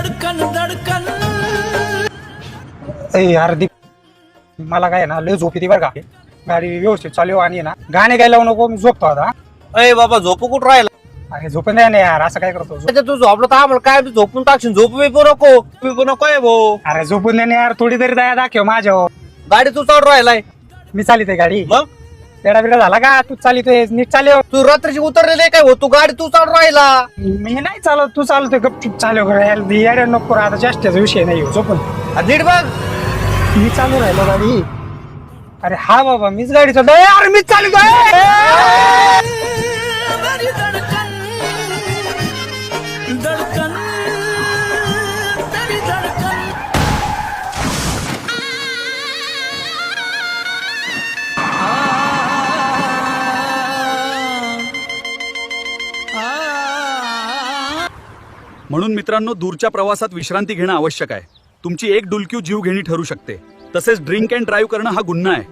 धडकन धडकन. यार दीप, मला काय ना लय झोप येते बरं का. गाडी व्यवस्थित चालू आणि ना गाणे गायला लावू नको, मी झोपतो आता. अरे बाबा झोपू कुठं राहिला? अरे झोपून द्या ना यार, असं काय करतो. तू झोपलं तर आम्हाला काय झोपून टाकशील? झोपू बिपू नको, बिपू नको आहे भाऊ. अरे झोपून द्या ना यार, थोडी तरी दया दाखव माझ्यावर. गाडी तू चालू राहिलाय मी चालित गाडी. मग तेडा बिडा झाला का? तू चालितोय नीट चालव. तू रात्रीची उतरलेले काय हो? तू गाडी तू चालू राहिला. मी नाही चालत, तू चालतोय गपचूप चालव. यार नको आता, जास्तीचा विषय नाही झोपून. नीट बघ. मी चालू राहिलो गाडी. अरे हा बाबा, मीच गाडी चालतोय. अरे मीच चालतोय. मेरी धडकन धडकन तेरी धडकन. म्हणून मित्रांनो, दूरच्या प्रवासात विश्रांती घेणं आवश्यक आहे. तुमची एक डुलक्यू जीव घेणी ठरू शकते. तसेच ड्रिंक अँड ड्राईव्ह करणं हा गुन्हा आहे.